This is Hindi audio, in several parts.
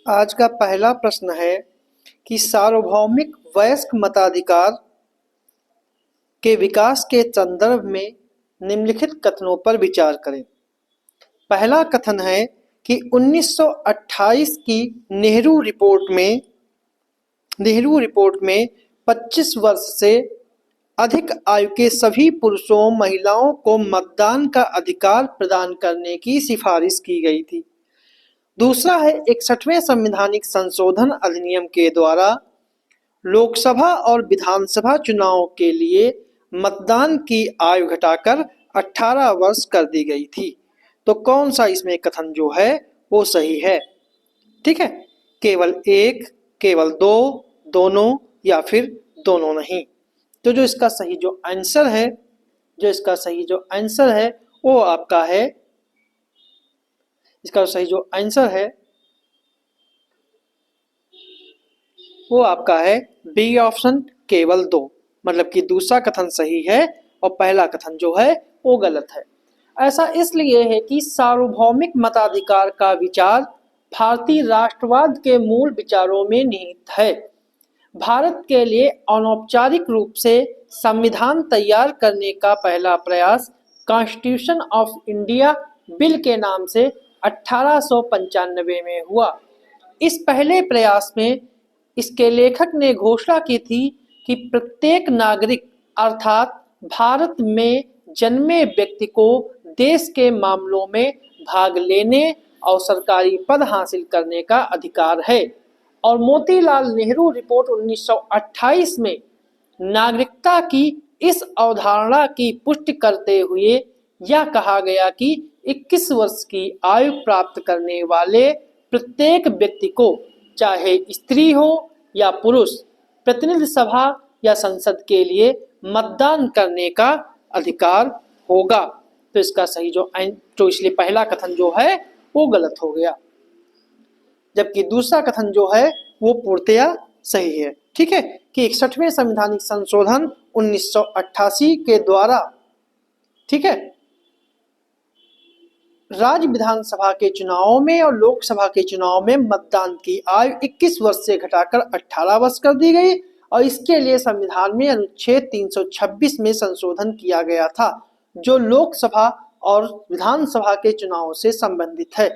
आज का पहला प्रश्न है कि सार्वभौमिक वयस्क मताधिकार के विकास के संदर्भ में निम्नलिखित कथनों पर विचार करें। पहला कथन है कि 1928 की नेहरू रिपोर्ट में 25 वर्ष से अधिक आयु के सभी पुरुषों महिलाओं को मतदान का अधिकार प्रदान करने की सिफारिश की गई थी। दूसरा है 61वें संवैधानिक संशोधन अधिनियम के द्वारा लोकसभा और विधानसभा चुनाव के लिए मतदान की आयु घटाकर 18 वर्ष कर दी गई थी। तो कौन सा इसमें कथन जो है वो सही है? ठीक है, केवल एक, केवल दो, दोनों या फिर दोनों नहीं। तो जो इसका सही जो आंसर है वो आपका है, इसका सही जो आंसर है वो आपका है बी ऑप्शन, केवल दो। मतलब कि दूसरा कथन सही है और पहला कथन जो है वो गलत है। ऐसा इसलिए है कि सार्वभौमिक मताधिकार का विचार भारतीय राष्ट्रवाद के मूल विचारों में निहित है। भारत के लिए अनौपचारिक रूप से संविधान तैयार करने का पहला प्रयास कॉन्स्टिट्यूशन ऑफ इंडिया बिल के नाम से 1895 में हुआ। इस पहले प्रयास में इसके लेखक ने घोषणा की थी कि प्रत्येक नागरिक अर्थात भारत में जन्मे व्यक्ति को देश के मामलों में भाग लेने और सरकारी पद हासिल करने का अधिकार है। और मोतीलाल नेहरू रिपोर्ट 1928 में नागरिकता की इस अवधारणा की पुष्टि करते हुए यह कहा गया कि 21 वर्ष की आयु प्राप्त करने वाले प्रत्येक व्यक्ति को, चाहे स्त्री हो या पुरुष, प्रतिनिधि सभा या संसद के लिए मतदान करने का अधिकार होगा। तो इसका सही जो इसलिए पहला कथन जो है वो गलत हो गया, जबकि दूसरा कथन जो है वो पूर्णतया सही है। ठीक है, कि 61वें संवैधानिक संशोधन 1988 के द्वारा, ठीक है, राज्य विधानसभा के चुनावों में और लोकसभा के चुनाव में मतदान की आयु 21 वर्ष से घटाकर 18 वर्ष कर दी गई और इसके लिए संविधान में अनुच्छेद 326 में संशोधन किया गया था, जो लोकसभा और विधानसभा के चुनाव से संबंधित है।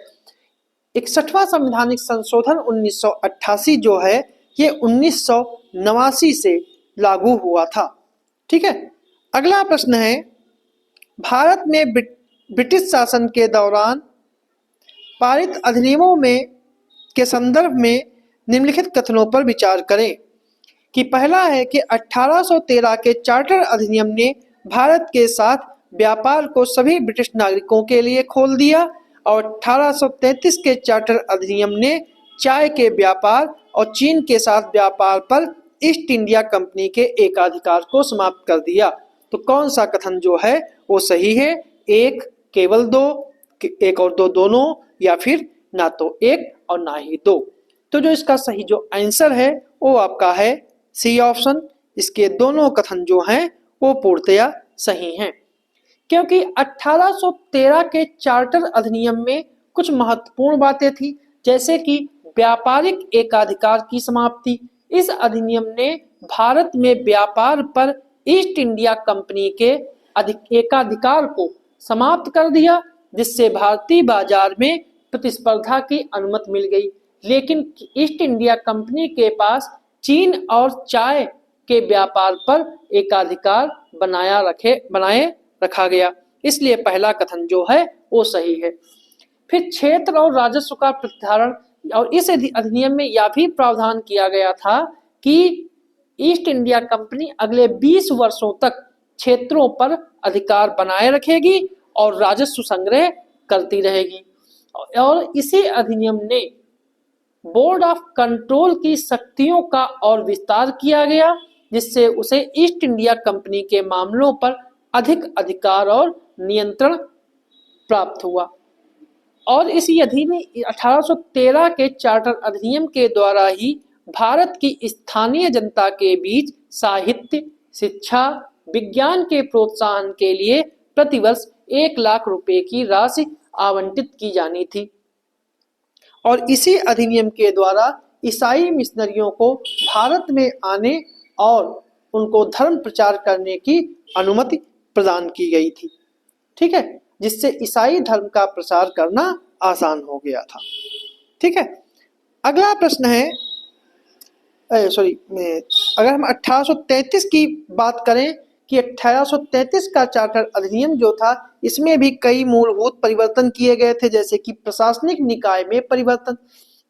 61वां संवैधानिक संशोधन 1988 जो है ये 1989 से लागू हुआ था। ठीक है, अगला प्रश्न है, भारत में ब्रिटिश शासन के दौरान पारित अधिनियमों में के संदर्भ में निम्नलिखित कथनों पर विचार करें। कि पहला है कि 1813 के चार्टर अधिनियम ने भारत के साथ व्यापार को सभी ब्रिटिश नागरिकों के लिए खोल दिया और 1833 के चार्टर अधिनियम ने चाय के व्यापार और चीन के साथ व्यापार पर ईस्ट इंडिया कंपनी के एकाधिकार को समाप्त कर दिया। तो कौन सा कथन जो है वो सही है? एक, केवल दो, एक और दो, दोनों, या फिर ना तो एक और ना ही दो। तो जो इसका सही जो आंसर है वो आपका है सी ऑप्शन। इसके दोनों कथन जो हैं वो पूर्णतया सही हैं, क्योंकि 1813 के चार्टर अधिनियम में कुछ महत्वपूर्ण बातें थी, जैसे कि व्यापारिक एकाधिकार की समाप्ति। इस अधिनियम ने भारत में व्यापार पर ईस्ट इंडिया कंपनी के एकाधिकार को समाप्त कर दिया, जिससे भारतीय बाजार में प्रतिस्पर्धा की अनुमति मिल गई। लेकिन ईस्ट इंडिया कंपनी के पास चीन और चाय के व्यापार पर एकाधिकार बनाए रखा गया। इसलिए पहला कथन जो है वो सही है। फिर क्षेत्र और राजस्व का प्रतिधारण, और इस अधिनियम में यह भी प्रावधान किया गया था कि ईस्ट इंडिया कंपनी अगले 20 वर्षों तक क्षेत्रों पर अधिकार बनाए रखेगी और राजस्व संग्रह करती रहेगी। और इसी अधिनियम ने बोर्ड ऑफ कंट्रोल की शक्तियों का और विस्तार किया गया, जिससे उसे ईस्ट इंडिया कंपनी के मामलों पर अधिक अधिकार और नियंत्रण प्राप्त हुआ। और इसी अधिनियम 1813 के चार्टर अधिनियम के द्वारा ही भारत की स्थानीय जनता के बीच साहित्य, शिक्षा, विज्ञान के प्रोत्साहन के लिए प्रतिवर्ष 1 लाख रुपए की राशि आवंटित की जानी थी। और इसी अधिनियम के द्वारा ईसाई मिशनरियों को भारत में आने और उनको धर्म प्रचार करने की अनुमति प्रदान की गई थी। ठीक है, जिससे ईसाई धर्म का प्रसार करना आसान हो गया था। ठीक है, अगला प्रश्न है अगर हम 1833 की बात करें कि 1833 का चार्टर अधिनियम जो था, इसमें भी कई मूलभूत परिवर्तन किए गए थे, जैसे कि प्रशासनिक निकाय में परिवर्तन।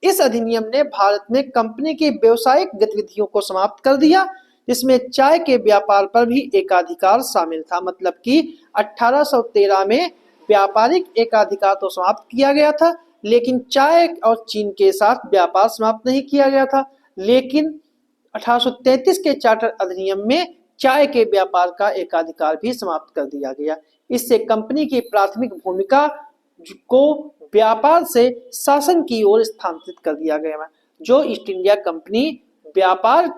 इस अधिनियम ने भारत में कंपनी की व्यावसायिक गतिविधियों को समाप्त कर दिया, जिसमें चाय के व्यापार पर भी एकाधिकार शामिल था। मतलब कि 1813 में व्यापारिक एकाधिकार तो समाप्त किया गया था, लेकिन चाय और चीन के साथ व्यापार समाप्त नहीं किया गया था। लेकिन 1833 के चार्टर अधिनियम में चाय के व्यापार का एकाधिकार भी समाप्त कर दिया गया। इससे कंपनी की प्राथमिक भूमिका को व्यापार से शासन की ओर स्थानांतरित कर दिया गया। जो ईस्ट इंडिया कंपनी व्यापार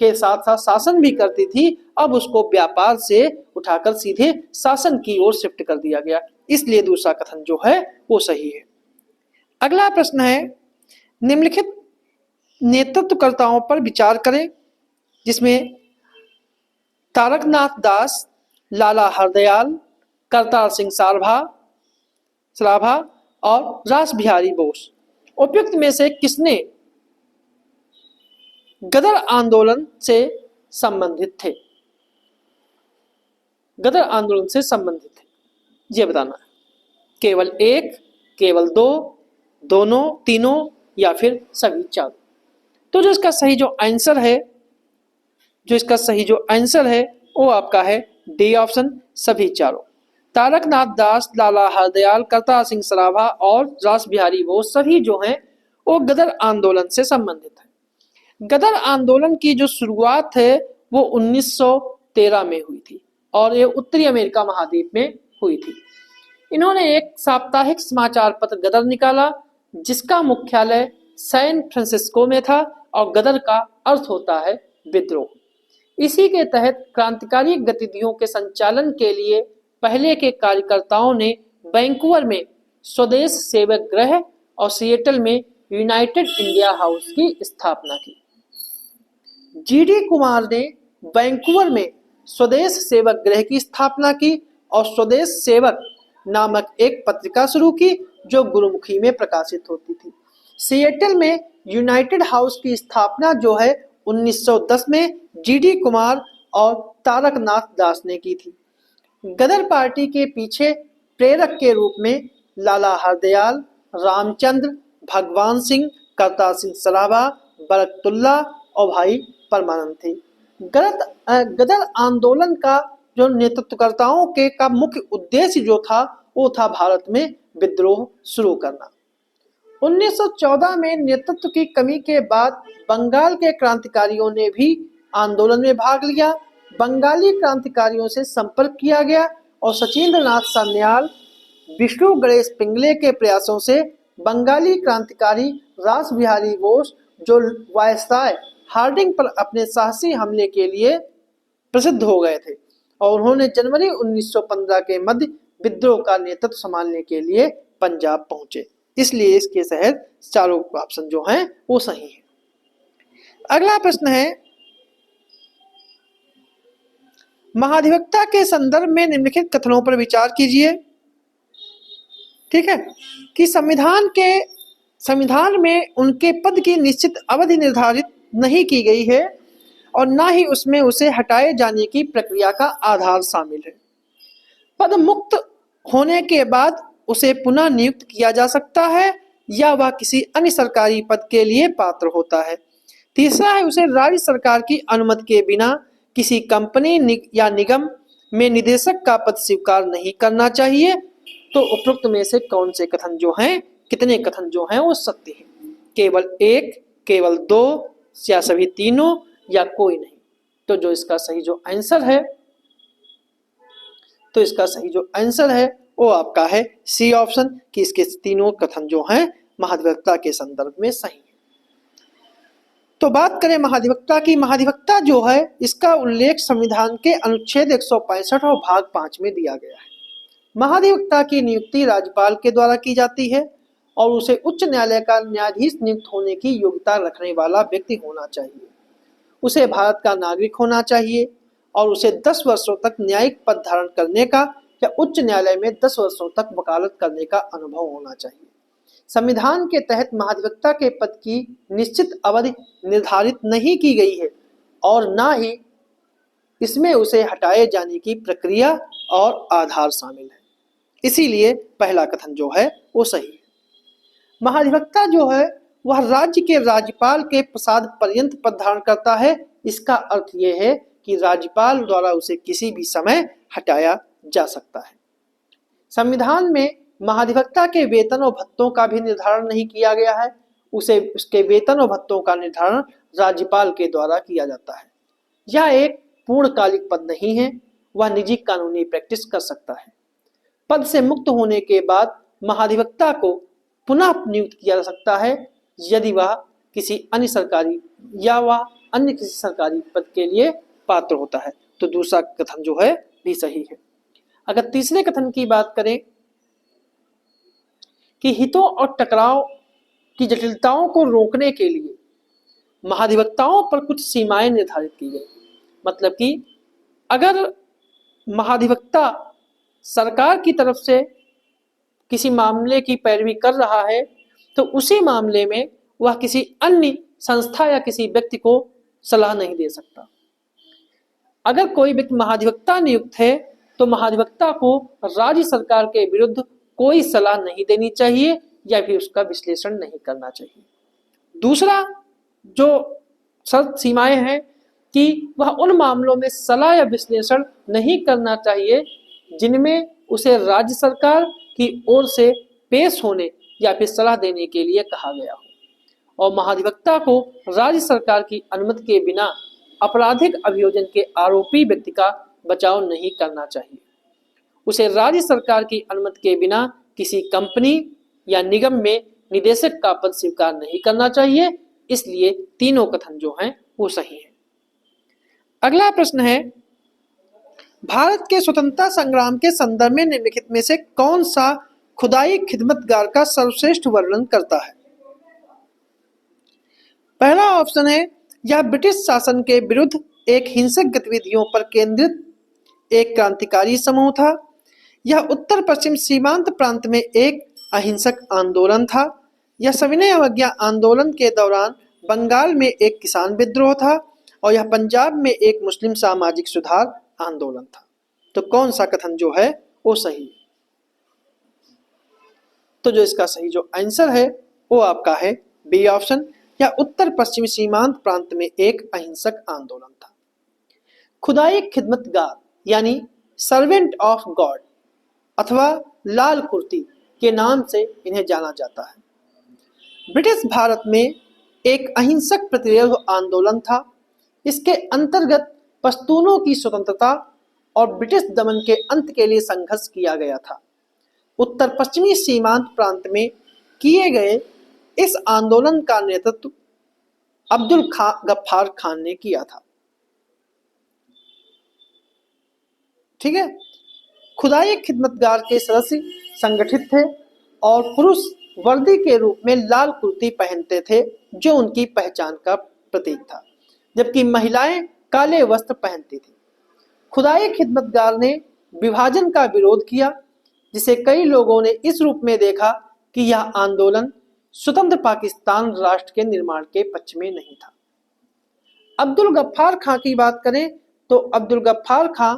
के साथ साथ शासन भी करती थी, अब उसको व्यापार से उठाकर सीधे शासन की ओर शिफ्ट कर दिया गया। इसलिए दूसरा कथन जो है वो सही है। अगला प्रश्न है, निम्नलिखित नेतृत्वकर्ताओं पर विचार करें, जिसमें तारकनाथ दास, लाला हरदयाल, करतार सिंह सराभा और रास बिहारी बोस उपयुक्त में से किसने गदर आंदोलन से संबंधित थे? गदर आंदोलन से संबंधित थे, ये बताना है। केवल एक, केवल दो, दोनों, तीनों या फिर सभी चारों। तो जो इसका सही जो आंसर है वो आपका है डी ऑप्शन, सभी चारों। तारकनाथ दास, लाला हरदयाल, करतार सिंह सराभा और रास बिहारी बोस सभी जो हैं वो गदर आंदोलन से संबंधित है। गदर आंदोलन की जो शुरुआत है वो 1913 में हुई थी और ये उत्तरी अमेरिका महाद्वीप में हुई थी। इन्होंने एक साप्ताहिक समाचार पत्र गदर निकाला, जिसका मुख्यालय सैन फ्रांसिस्को में था और गदर का अर्थ होता है विद्रोह। इसी के तहत क्रांतिकारी गतिविधियों के संचालन के लिए पहले के कार्यकर्ताओं ने वैंकूवर में स्वदेश सेवक गृह और सिएटल में यूनाइटेड इंडिया हाउस की स्थापना की। जीडी कुमार ने वैंकूवर में स्वदेश सेवक गृह की स्थापना की और स्वदेश सेवक नामक एक पत्रिका शुरू की, जो गुरुमुखी में प्रकाशित होती थी। सिएटल में यूनाइटेड हाउस की स्थापना जो है 1910 में जीडी कुमार और तारकनाथ दास ने की थी। गदर पार्टी के पीछे प्रेरक के रूप में लाला हरदयाल, रामचंद्र, भगवान सिंह, करतार सिंह सराभा, बरकतुल्ला और भाई परमानंद थे। गदर आंदोलन का जो नेतृत्वकर्ताओं के का मुख्य उद्देश्य जो था वो था भारत में विद्रोह शुरू करना। 1914 में नेतृत्व की कमी के बाद बंगाल के क्रांतिकारियों ने भी आंदोलन में भाग लिया। बंगाली क्रांतिकारियों से संपर्क किया गया और सचिंद्र नाथ सान्याल, विष्णु गणेश पिंगले के प्रयासों से बंगाली क्रांतिकारी रास बिहारी बोस, जो वायसराय हार्डिंग पर अपने साहसी हमले के लिए प्रसिद्ध हो गए थे, और उन्होंने जनवरी 1915 के मध्य विद्रोह का नेतृत्व संभालने के लिए पंजाब पहुंचे। इसलिए इसके तहत चारों ऑप्शन जो हैं वो सही है। अगला प्रश्न है, महाधिवक्ता के संदर्भ में निम्नलिखित कथनों पर विचार कीजिए। ठीक है, कि संविधान में उनके पद की निश्चित अवधि निर्धारित नहीं की गई है और ना ही उसमें उसे हटाए जाने की प्रक्रिया का आधार शामिल है। पद मुक्त होने के बाद उसे पुनः नियुक्त किया जा सकता है या वह किसी अन्य सरकारी पद के लिए पात्र होता है। तीसरा है, उसे राज्य सरकार की अनुमति के बिना किसी कंपनी या निगम में निदेशक का पद स्वीकार नहीं करना चाहिए। तो उपरोक्त में से कौन से कथन जो हैं, कितने कथन जो हैं वो सत्य हैं? केवल एक, केवल दो या सभी तीनों या कोई नहीं? तो जो इसका सही जो आंसर है वो आपका है सी ऑप्शन, कि इसके तीनों कथन जो हैं महाधिवक्ता के संदर्भ में सही है। तो बात करें महाधिवक्ता की। महाधिवक्ता जो है इसका उल्लेख संविधान के अनुच्छेद 165 और भाग 5 में दिया गया है। महाधिवक्ता की नियुक्ति राज्यपाल के द्वारा की जाती है और उसे उच्च न्यायालय का न्यायाधीश नियुक्त होने की योग्यता रखने वाला व्यक्ति होना चाहिए। उसे भारत का नागरिक होना चाहिए और उसे 10 वर्षों तक न्यायिक पद धारण करने का या उच्च न्यायालय में 10 वर्षों तक वकालत करने का अनुभव होना चाहिए। संविधान के तहत महाधिवक्ता के पद की निश्चित अवधि निर्धारित नहीं की गई है और न ही इसमें उसे हटाए जाने की प्रक्रिया और आधार शामिल है। इसीलिए पहला कथन जो है वो सही है। महाधिवक्ता जो है वह राज्य के राज्यपाल के प्रसाद पर्यंत पद धारण करता है। इसका अर्थ यह है कि राज्यपाल द्वारा उसे किसी भी समय हटाया जा सकता है। संविधान में महाधिवक्ता के वेतन और भत्तों का भी निर्धारण नहीं किया गया है। उसके वेतन और भत्तों का निर्धारण राज्यपाल के द्वारा किया जाता है। यह एक पूर्णकालिक पद नहीं है, वह निजी कानूनी प्रैक्टिस कर सकता है। पद से मुक्त होने के बाद महाधिवक्ता को पुनः नियुक्त किया जा सकता है यदि वह किसी अन्य सरकारी पद के लिए पात्र होता है। तो दूसरा कथन जो है भी सही है। अगर तीसरे कथन की बात करें कि हितों और टकराव की जटिलताओं को रोकने के लिए महाधिवक्ताओं पर कुछ सीमाएं निर्धारित की गई। मतलब कि अगर महाधिवक्ता सरकार की तरफ से किसी मामले की पैरवी कर रहा है तो उसी मामले में वह किसी अन्य संस्था या किसी व्यक्ति को सलाह नहीं दे सकता। अगर कोई व्यक्ति महाधिवक्ता नियुक्त है तो महाधिवक्ता को राज्य सरकार के विरुद्ध कोई सलाह नहीं देनी चाहिए या फिर उसका विश्लेषण नहीं करना चाहिए। दूसरा जो शर्त सीमाएं हैं कि वह उन मामलों में सलाह या विश्लेषण नहीं करना चाहिए जिनमें उसे राज्य सरकार की ओर से पेश होने या फिर सलाह देने के लिए कहा गया हो और महाधिवक्ता को राज्य सरकार की अनुमति के बिना आपराधिक अभियोजन के आरोपी व्यक्ति का बचाव नहीं करना चाहिए। उसे राज्य सरकार की अनुमति के बिना किसी कंपनी या निगम में निदेशक का पद स्वीकार नहीं करना चाहिए। इसलिए तीनों कथन जो हैं वो सही है। अगला प्रश्न है, भारत के स्वतंत्रता संग्राम के संदर्भ में निम्नलिखित में से कौन सा खुदाई खिदमतगार का सर्वश्रेष्ठ वर्णन करता है? पहला ऑप्शन है, यह ब्रिटिश शासन के विरुद्ध एक हिंसक गतिविधियों पर केंद्रित एक क्रांतिकारी समूह था। यह उत्तर पश्चिम सीमांत प्रांत में एक अहिंसक आंदोलन था। यह सविनय अवज्ञा आंदोलन के दौरान बंगाल में एक किसान विद्रोह था और यह पंजाब में एक मुस्लिम सामाजिक सुधार आंदोलन था। तो कौन सा कथन जो है वो सही है? तो जो इसका सही जो आंसर है वो आपका है बी ऑप्शन, या उत्तर पश्चिमी सीमांत प्रांत में एक अहिंसक आंदोलन था। खुदाई खिदमतगार यानी सर्वेंट ऑफ गॉड अथवा लाल कुर्ती के नाम से इन्हें जाना जाता है। ब्रिटिश भारत में एक अहिंसक प्रतिरोध आंदोलन था। इसके अंतर्गत पश्तूनों की स्वतंत्रता और ब्रिटिश दमन के अंत के लिए संघर्ष किया गया था। उत्तर पश्चिमी सीमांत प्रांत में किए गए इस आंदोलन का नेतृत्व अब्दुल गफ्फार खान ने किया था। ठीक है। खुदाई खिदमतगार के सदस्य संगठित थे और पुरुष वर्दी के रूप में लाल कुर्ती पहनते थे जो उनकी पहचान का प्रतीक था, जबकि महिलाएं काले वस्त्र पहनती थी। खुदाई खिदमतगार ने विभाजन का विरोध किया, जिसे कई लोगों ने इस रूप में देखा कि यह आंदोलन स्वतंत्र पाकिस्तान राष्ट्र के निर्माण के पक्ष में नहीं था। अब्दुल गफ्फार खां की बात करें तो अब्दुल गफ्फार खां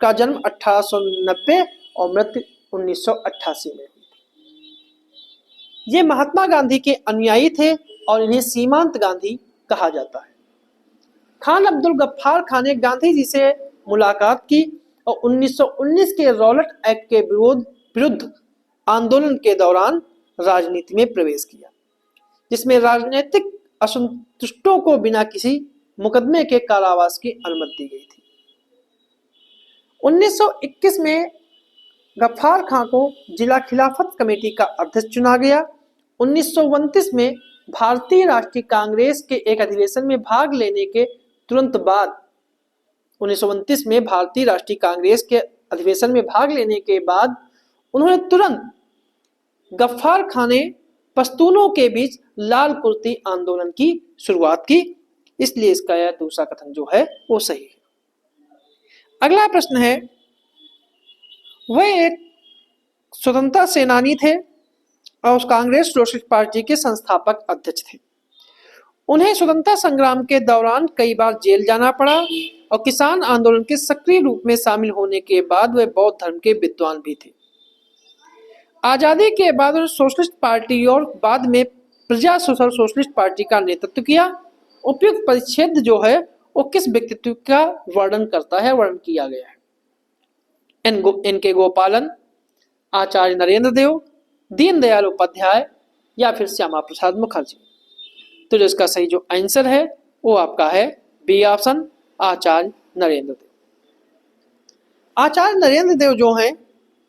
का जन्म 1890 और मृत्यु 1988 में हुई थी। ये महात्मा गांधी के अनुयायी थे और इन्हें सीमांत गांधी कहा जाता है। खान अब्दुल गफ्फार खां ने गांधी जी से मुलाकात की और 1919 के रॉलेट एक्ट के विरुद्ध आंदोलन के दौरान राजनीति में प्रवेश किया, जिसमें राजनीतिक असंतुष्टों को बिना किसी मुकदमे के कारावास की अनुमति दी गई थी। 1921 में गफ्फार खां को जिला खिलाफत कमेटी का अध्यक्ष चुना गया। 1929 में भारतीय राष्ट्रीय कांग्रेस के एक अधिवेशन में भाग लेने के तुरंत बाद 1929 में भारतीय राष्ट्रीय कांग्रेस के अधिवेशन में भाग लेने के बाद उन्होंने तुरंत गफ्फार खान ने पश्तूनों के बीच लाल कुर्ती आंदोलन की शुरुआत की, इसलिए इसका यह दूसरा कथन जो है वो सही है। अगला प्रश्न है, वह एक स्वतंत्रता सेनानी थे और उस कांग्रेस सोशलिस्ट पार्टी के संस्थापक अध्यक्ष थे। उन्हें स्वतंत्रता संग्राम के दौरान कई बार जेल जाना पड़ा और किसान आंदोलन के सक्रिय रूप में शामिल होने के बाद वे बौद्ध धर्म के विद्वान भी थे। आजादी के बाद उन्होंने सोशलिस्ट पार्टी और बाद में प्रजा सोशलिस्ट पार्टी का नेतृत्व किया। उपयुक्त परिच्छेद जो है वो किस व्यक्तित्व का वर्णन करता है, वर्णन किया गया है? एन के गोपालन, आचार्य नरेंद्र देव, दीनदयाल उपाध्याय या फिर श्यामा प्रसाद मुखर्जी। तो जो इसका सही जो आंसर है वो आपका है बी ऑप्शन, आचार्य नरेंद्र देव। आचार्य नरेंद्र देव जो हैं,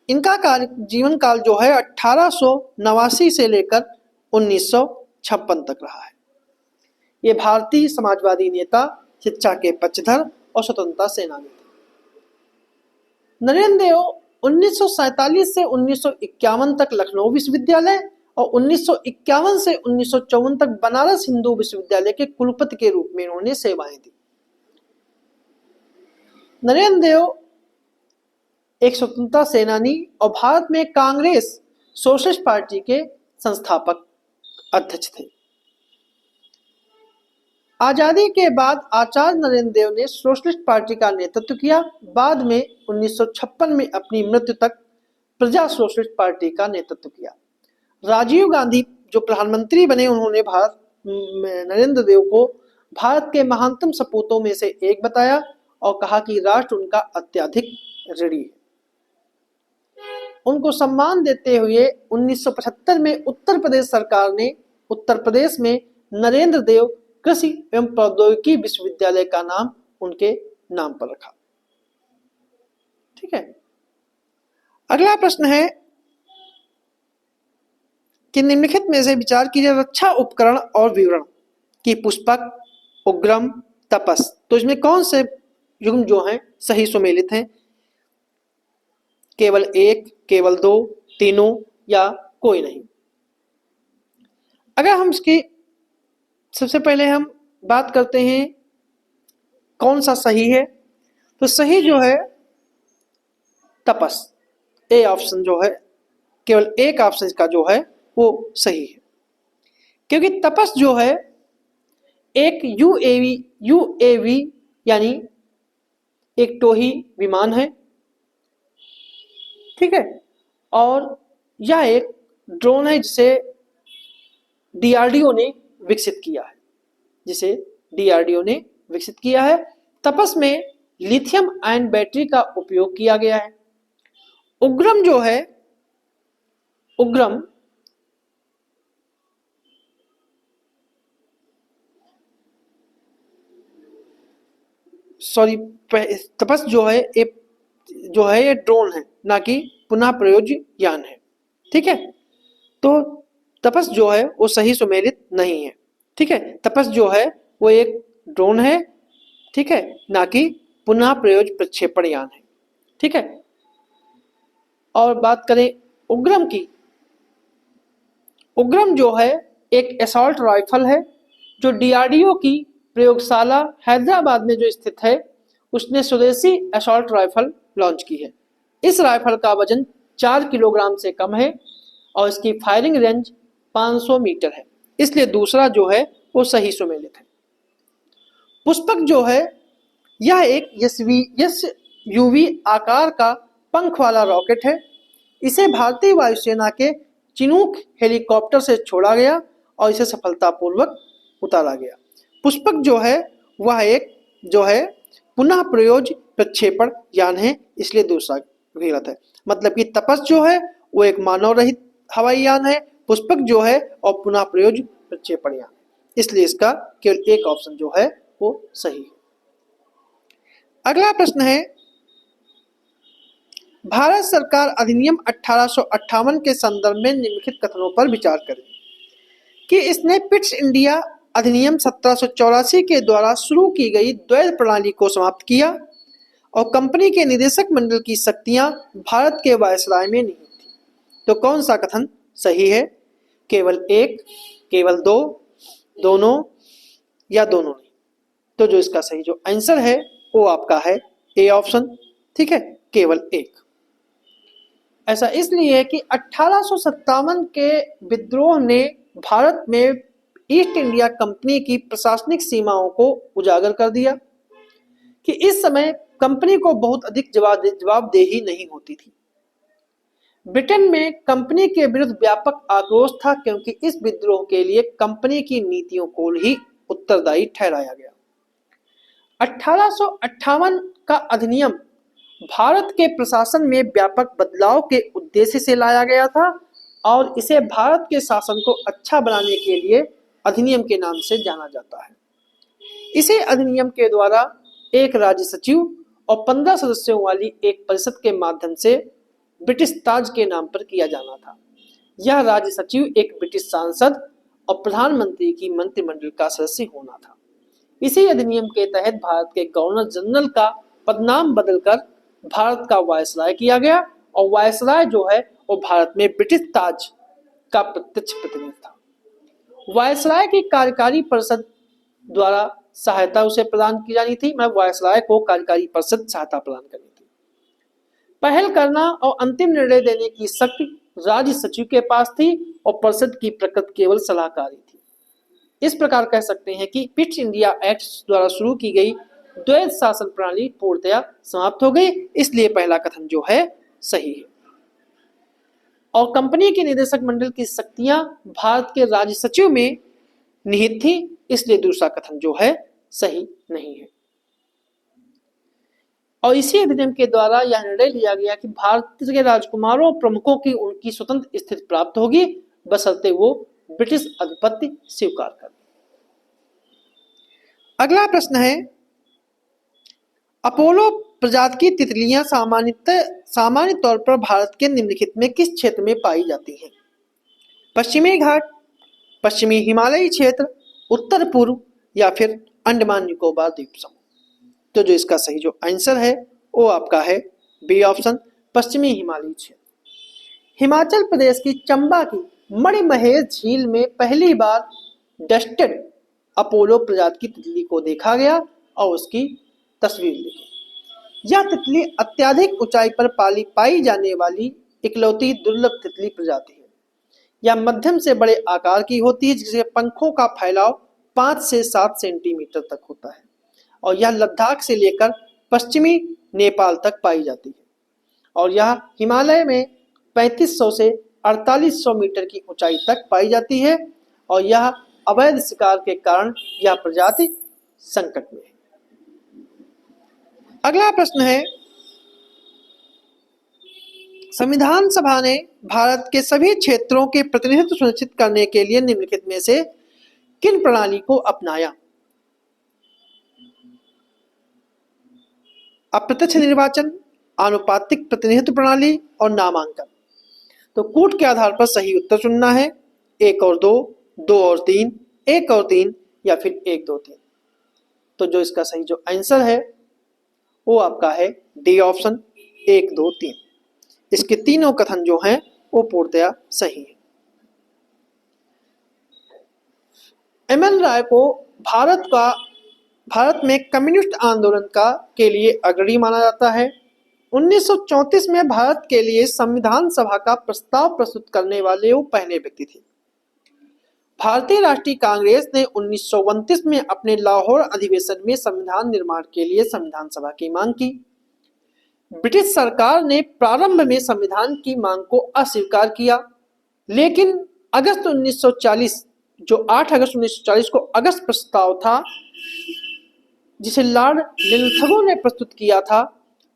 इनका जीवन काल जो है 1889 से लेकर 1956 तक रहा है। ये भारतीय समाजवादी नेता, शिक्षा के पक्षधर और स्वतंत्रता सेनानी थे। नरेंद्र देव 1947 से 1951 तक लखनऊ विश्वविद्यालय और 1951 से 1954 तक बनारस हिंदू विश्वविद्यालय के कुलपति के रूप में इन्होंने सेवाएं दी। नरेंद्र देव एक स्वतंत्रता सेनानी और भारत में कांग्रेस सोशलिस्ट पार्टी के संस्थापक अध्यक्ष थे। आजादी के बाद आचार्य नरेंद्र देव ने सोशलिस्ट पार्टी का नेतृत्व किया। बाद में 1956 में अपनी मृत्यु तक प्रजा सोशलिस्ट पार्टी का नेतृत्व किया। राजीव गांधी जो प्रधानमंत्री बने, उन्होंने नरेंद्र देव को भारत के महानतम सपूतों में से एक बताया और कहा कि राष्ट्र उनका अत्यधिक ऋणी है। उनको सम्मान देते हुए 1975 में उत्तर प्रदेश सरकार ने उत्तर प्रदेश में नरेंद्र देव कृषि एवं प्रौद्योगिकी विश्वविद्यालय का नाम उनके नाम पर रखा। ठीक है। अगला प्रश्न है कि निम्नलिखित में से विचार कीजिए, रक्षा उपकरण और विवरण की पुष्पक, उग्रम, तपस। तो इसमें कौन से युग्म जो हैं सही सुमेलित हैं? केवल एक, केवल दो, तीनों या कोई नहीं? अगर हम इसकी सबसे पहले हम बात करते हैं कौन सा सही है, तो सही जो है तपस, ए ऑप्शन जो है, केवल एक ऑप्शन का जो है वो सही है, क्योंकि तपस जो है एक यूएवी यानी एक टोही विमान है। ठीक है। और यह एक ड्रोन है जिसे डीआरडीओ ने विकसित किया है, तपस में लिथियम आयन बैटरी का उपयोग किया गया है। उग्रम जो है, तपस जो है ये ड्रोन है, ना कि पुनः प्रयोज्य यान है। ठीक है। तो तपस जो है वो सही सुमेलित नहीं है। ठीक है। तपस जो है वो एक ड्रोन है, ठीक है, ना कि पुनः प्रयोज्य प्रक्षेपण यान है। ठीक है। और बात करें उग्रम की, उग्रम जो है एक असॉल्ट राइफल है जो डीआरडीओ की प्रयोगशाला हैदराबाद में जो स्थित है, उसने स्वदेशी असॉल्ट राइफल लॉन्च की है। इस राइफल का वजन 4 किलोग्राम से कम है और इसकी फायरिंग रेंज 500 मीटर है, इसलिए दूसरा जो है वो सही सुमेलित है। पुष्पक जो है यह एक एसयूवी आकार का पंख वाला रॉकेट है। इसे भारतीय वायुसेना के चिनूक हेलीकॉप्टर से छोड़ा गया और इसे सफलतापूर्वक उतारा गया। पुष्पक जो है वह एक जो है पुनः प्रयोज्य प्रक्षेपण यान है, इसलिए दूसरा गलत है। मतलब कि तपस जो है वो एक मानव रहित हवाई यान है, पुष्पक जो है और पुनः प्रयोज्य प्रक्षेपण यान, इसलिए इसका केवल एक ऑप्शन जो है वो सही है। अगला प्रश्न है, भारत सरकार अधिनियम 1858 के संदर्भ में निम्नलिखित कथनों पर विचार करें कि इसने पिट्स इंडिया अधिनियम 1784 के द्वारा शुरू की गई द्वैध प्रणाली को समाप्त किया और कंपनी के निदेशक मंडल की शक्तियां भारत के वायसराय में नहीं थी। तो कौन सा कथन सही है? केवल एक, केवल दो, दोनों या दोनों नहीं? तो जो इसका सही जो आंसर है वो आपका है ए ऑप्शन। ठीक है, केवल एक। ऐसा इसलिए है कि 1857 के विद्रोह ने भारत में ईस्ट इंडिया कंपनी की प्रशासनिक सीमाओं को उजागर कर दिया कि इस समय कंपनी को बहुत अधिक जवाबदेही नहीं होती थी। ब्रिटेन में कंपनी के विरुद्ध व्यापक आक्रोश था क्योंकि इस विद्रोह के लिए कंपनी की नीतियों को ही उत्तरदायी ठहराया गया। 1858 का अधिनियम भारत के प्रशासन में व्यापक बदलाव के उद्देश्य से लाया गया था और इसे भारत के शासन को अच्छा बनाने के लिए अधिनियम के नाम से जाना जाता है। इसे अधिनियम के द्वारा एक राज्य सचिव और 15 सदस्यों वाली एक परिषद के माध्यम से ब्रिटिश ताज के नाम पर किया जाना था। यह राज्य सचिव एक ब्रिटिश सांसद और प्रधानमंत्री की मंत्रिमंडल का सदस्य होना था। इसी अधिनियम के तहत भारत के गवर्नर जनरल का पदनाम बदलकर भारत का वायसराय किया गया और वायसराय जो है वो भारत में ब्रिटिश ताज का प्रत्यक्ष प्रतिनिधि था। वायसराय की कार्यकारी परिषद द्वारा सहायता उसे प्रदान की जानी थी। मैं वायसराय को कार्यकारी परिषद सहायता प्रदान करनी थी। पहल करना और अंतिम निर्णय देने की शक्ति राज्य सचिव के पास थी और परिषद की प्रकृति केवल सलाहकारी थी। इस प्रकार कह सकते हैं कि ईस्ट इंडिया एक्ट द्वारा शुरू की गई द्वैध शासन प्रणाली पूर्णतया समाप्त हो गई, इसलिए पहला कथन जो है सही है। और कंपनी के निदेशक मंडल की शक्तियां भारत के राज्य सचिव में निहित थी, इसलिए दूसरा कथन जो है सही नहीं है। और इसी अधिनियम के द्वारा यह निर्णय लिया गया कि भारत के राजकुमारों प्रमुखों की उनकी स्वतंत्र स्थिति प्राप्त होगी बशर्ते वो ब्रिटिश आधिपत्य स्वीकार कर। अगला प्रश्न है, अपोलो प्रजाति की तितलियां सामान्य तौर पर भारत के निम्नलिखित में किस क्षेत्र में पाई जाती हैं? पश्चिमी घाट, पश्चिमी हिमालयी क्षेत्र, उत्तर पूर्व या फिर अंडमान निकोबार द्वीप समूह? तो जो इसका सही जो आंसर है वो आपका है बी ऑप्शन, पश्चिमी हिमालयी क्षेत्र। हिमाचल प्रदेश की चंबा की मणिमहेश झील में पहली बार डस्टेड अपोलो प्रजाति की तितली को देखा गया और उसकी तस्वीर ली गई। यह तितली अत्यधिक ऊंचाई पर पाई जाने वाली इकलौती दुर्लभ तितली प्रजाति है। यह मध्यम से बड़े आकार की होती है जिसके पंखों का फैलाव 5 से 7 सेंटीमीटर तक होता है और यह लद्दाख से लेकर पश्चिमी नेपाल तक पाई जाती है और यह हिमालय में 3500 से 4800 मीटर की ऊंचाई तक पाई जाती है और यह अवैध शिकार के कारण यह प्रजाति संकट में है। अगला प्रश्न है, संविधान सभा ने भारत के सभी क्षेत्रों के प्रतिनिधित्व सुनिश्चित करने के लिए निम्नलिखित में से किन प्रणाली को अपनाया? अप्रत्यक्ष निर्वाचन, आनुपातिक प्रतिनिधित्व प्रणाली और नामांकन। तो कूट के आधार पर सही उत्तर चुनना है, 1 और 2, 2 और 3, 1 और 3 या फिर 1, 2, 3। तो जो इसका सही जो आंसर है वो आपका है डी ऑप्शन, 1, 2, 3। इसके तीनों कथन जो हैं वो पूर्णतया सही है। एम.एन. राय को भारत में कम्युनिस्ट आंदोलन के लिए अग्रणी माना जाता है। 1934 में भारत के लिए संविधान सभा का प्रस्ताव प्रस्तुत करने वाले वो पहले व्यक्ति थे। भारतीय राष्ट्रीय कांग्रेस ने 1929 में अपने लाहौर अधिवेशन में संविधान निर्माण के लिए संविधान सभा की मांग की। ब्रिटिश सरकार ने प्रारंभ में संविधान की मांग को अस्वीकार किया, लेकिन अगस्त 1940 जो 8 अगस्त 1940 को अगस्त प्रस्ताव था जिसे लॉर्ड लिनथगो ने प्रस्तुत किया था,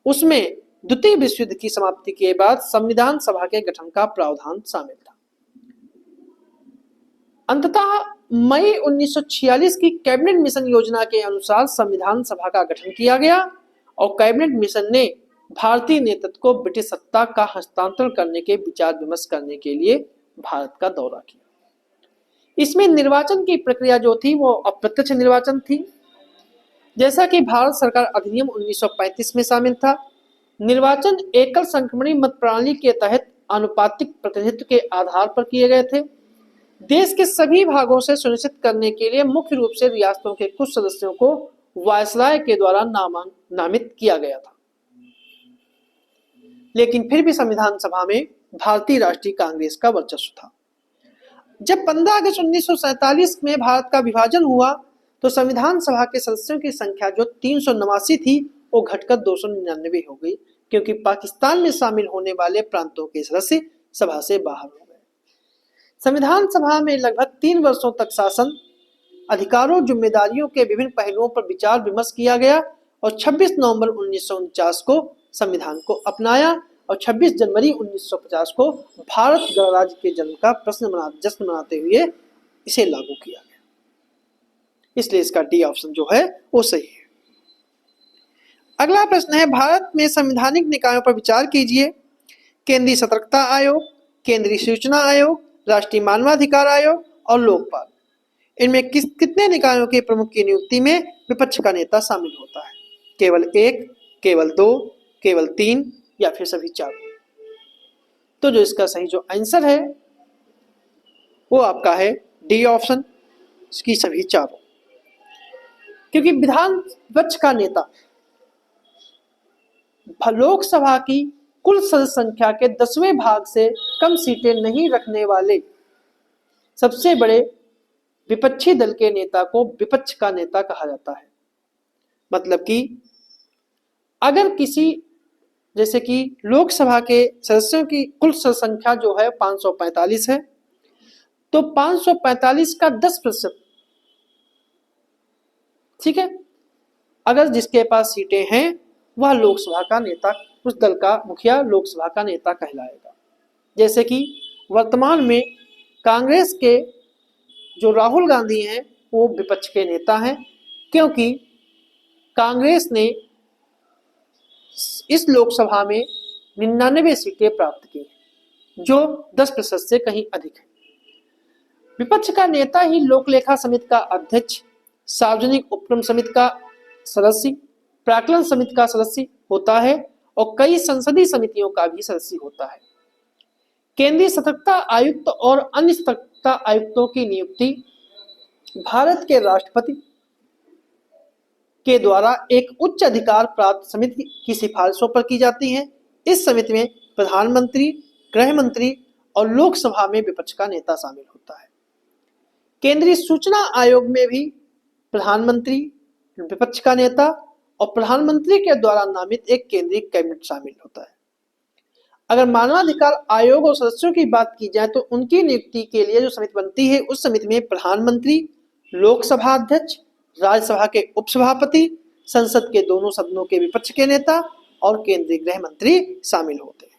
उसमें द्वितीय विश्व युद्ध की समाप्ति के बाद संविधान सभा के गठन का प्रावधान शामिल था। अंततः मई 1946 की कैबिनेट मिशन योजना के अनुसार संविधान सभा का गठन किया गया और कैबिनेट मिशन ने भारतीय नेतृत्व को ब्रिटिश सत्ता का हस्तांतरण करने के विचार विमर्श करने के लिए भारत का दौरा किया। इसमें निर्वाचन की प्रक्रिया जो थी वो अप्रत्यक्ष निर्वाचन थी, जैसा कि भारत सरकार अधिनियम 1935 में शामिल था। निर्वाचन एकल संक्रमणी मत प्रणाली के तहत आनुपातिक प्रतिनिधित्व के आधार पर किए गए थे। देश के सभी भागों से सुनिश्चित करने के लिए मुख्य रूप से रियासतों के कुछ सदस्यों को वायसराय के द्वारा नामित किया गया था। लेकिन फिर भी संविधान सभा में भारतीय राष्ट्रीय कांग्रेस का वर्चस्व था। जब 15 अगस्त 1947 में भारत का विभाजन हुआ तो संविधान सभा के सदस्यों की संख्या जो 389 थी वो घटकर 299 हो गई, क्योंकि पाकिस्तान में शामिल होने वाले प्रांतों के सदस्य सभा से बाहर हो गए। संविधान सभा में लगभग 3 वर्षों तक शासन, अधिकारों, जिम्मेदारियों के विभिन्न पहलुओं पर विचार विमर्श किया गया और 26 नवंबर 1949 को संविधान को अपनाया और 26 जनवरी 1950 को भारत गणराज्य के जन्म का जश्न मनाते हुए इसे लागू किया गया। इसलिए इसका डी ऑप्शन जो है वो सही है। अगला प्रश्न है, भारत में संवैधानिक निकायों पर विचार कीजिए। केंद्रीय सतर्कता आयोग, केंद्रीय सूचना आयोग, राष्ट्रीय मानवाधिकार आयोग और लोकपाल। इनमें कितने निकायों के प्रमुख की नियुक्ति में विपक्ष का नेता शामिल होता है? केवल 1, केवल 2, केवल 3 या फिर सभी 4? तो जो इसका सही जो आंसर है वो आपका है डी ऑप्शन, इसकी सभी 4। क्योंकि विपक्ष का नेता लोकसभा की कुल सदस्य संख्या के 10वें भाग से कम सीटें नहीं रखने वाले सबसे बड़े विपक्षी दल के नेता को विपक्ष का नेता कहा जाता है। मतलब कि अगर किसी, जैसे कि लोकसभा के सदस्यों की कुल संख्या जो है 545 है, तो 545 का 10%, ठीक है, अगर जिसके पास सीटें हैं वह लोकसभा का नेता, उस दल का मुखिया लोकसभा का नेता कहलाएगा। जैसे कि वर्तमान में कांग्रेस के जो राहुल गांधी हैं वो विपक्ष के नेता हैं, क्योंकि कांग्रेस ने इस लोकसभा में 99 सीटें प्राप्त की, जो 10% से कहीं अधिक है। विपक्ष का नेता ही लोक लेखा समिति का अध्यक्ष, सार्वजनिक उपक्रम समिति का सदस्य, प्राक्कलन समिति का सदस्य होता है और कई संसदीय समितियों का भी सदस्य होता है। केंद्रीय सतर्कता आयुक्त और अन्य सतर्कता आयुक्तों की नियुक्ति भारत के राष्ट्रपति के द्वारा एक उच्च अधिकार प्राप्त समिति की सिफारिशों पर की जाती है। इस समिति में प्रधानमंत्री, गृह मंत्री और लोकसभा में विपक्ष का नेता शामिल होता है। केंद्रीय सूचना आयोग में भी प्रधानमंत्री, विपक्ष का नेता और प्रधानमंत्री के द्वारा नामित एक केंद्रीय कैबिनेट शामिल होता है। अगर मानवाधिकार आयोग और सदस्यों की बात की जाए तो उनकी नियुक्ति के लिए जो समिति बनती है उस समिति में प्रधानमंत्री, लोकसभा अध्यक्ष, राज्यसभा के उपसभापति, संसद के दोनों सदनों के विपक्ष के नेता और केंद्रीय गृह मंत्री शामिल होते हैं।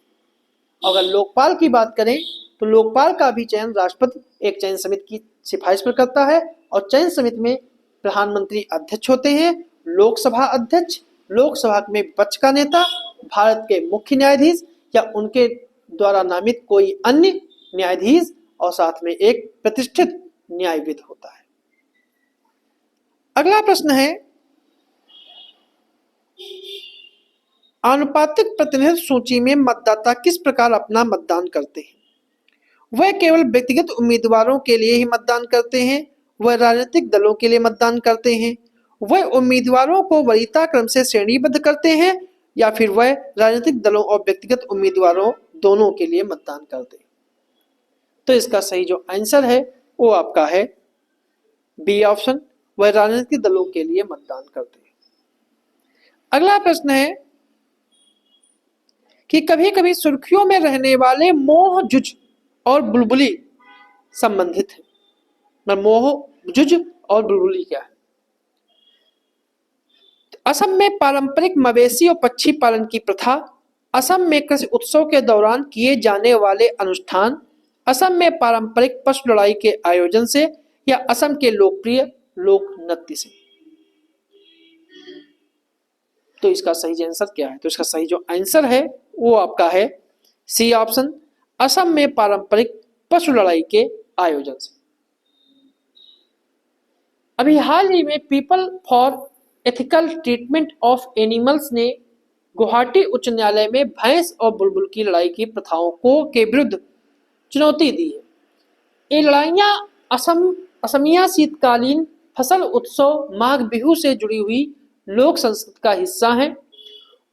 अगर लोकपाल की बात करें तो लोकपाल का भी चयन राष्ट्रपति एक चयन समिति की सिफारिश पर करता है और चयन समिति में प्रधानमंत्री अध्यक्ष होते हैं, लोकसभा अध्यक्ष, लोकसभा में विपक्ष का नेता, भारत के मुख्य न्यायाधीश या उनके द्वारा नामित कोई अन्य न्यायाधीश और साथ में एक प्रतिष्ठित न्यायविद होता है। अगला प्रश्न है, आनुपातिक प्रतिनिधित्व सूची में मतदाता किस प्रकार अपना मतदान करते हैं? वह केवल व्यक्तिगत उम्मीदवारों के लिए ही मतदान करते हैं, वह राजनीतिक दलों के लिए मतदान करते हैं, वह उम्मीदवारों को वरीयता क्रम से श्रेणीबद्ध करते हैं या फिर वह राजनीतिक दलों और व्यक्तिगत उम्मीदवारों दोनों के लिए मतदान करते हैं? तो इसका सही जो आंसर है वो आपका है बी ऑप्शन, वह राजनीतिक दलों के लिए मतदान करते हैं। अगला प्रश्न है कि कभी कभी सुर्खियों में रहने वाले मोह, जुज और बुलबुली संबंधित है। मोह, जुज और बुलबुली क्या है? असम में पारंपरिक मवेशी और पक्षी पालन की प्रथा, असम में कृषि उत्सव के दौरान किए जाने वाले अनुष्ठान, असम में पारंपरिक पशु लड़ाई के आयोजन से या असम के लोकप्रिय लोक नृत्य से? तो इसका सही आंसर क्या है? तो इसका सही जो आंसर है वो आपका है सी ऑप्शन, असम में पारंपरिक पशु लड़ाई के आयोजन से। अभी हाल ही में people for ethical treatment of animals ने गुवाहाटी उच्च न्यायालय में भैंस और बुलबुल की लड़ाई की प्रथाओं को के विरुद्ध चुनौती दी है। ये लड़ाइयाँ असमिया शीतकालीन फसल उत्सव माघ बिहू से जुड़ी हुई लोक संस्कृति का हिस्सा है।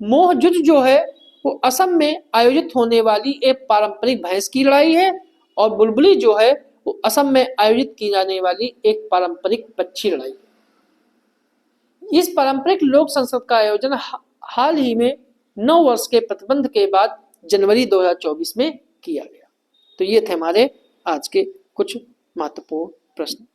मोहजुज जो है वो असम में आयोजित होने वाली एक पारंपरिक भैंस की लड़ाई है और बुलबुली जो है वो असम में आयोजित की जाने वाली एक पारंपरिक पक्षी लड़ाई है। इस पारंपरिक लोक संस्कृति का आयोजन हाल ही में 9 वर्ष के प्रतिबंध के बाद जनवरी 2024 में किया गया। तो ये थे हमारे आज के कुछ महत्वपूर्ण प्रश्न।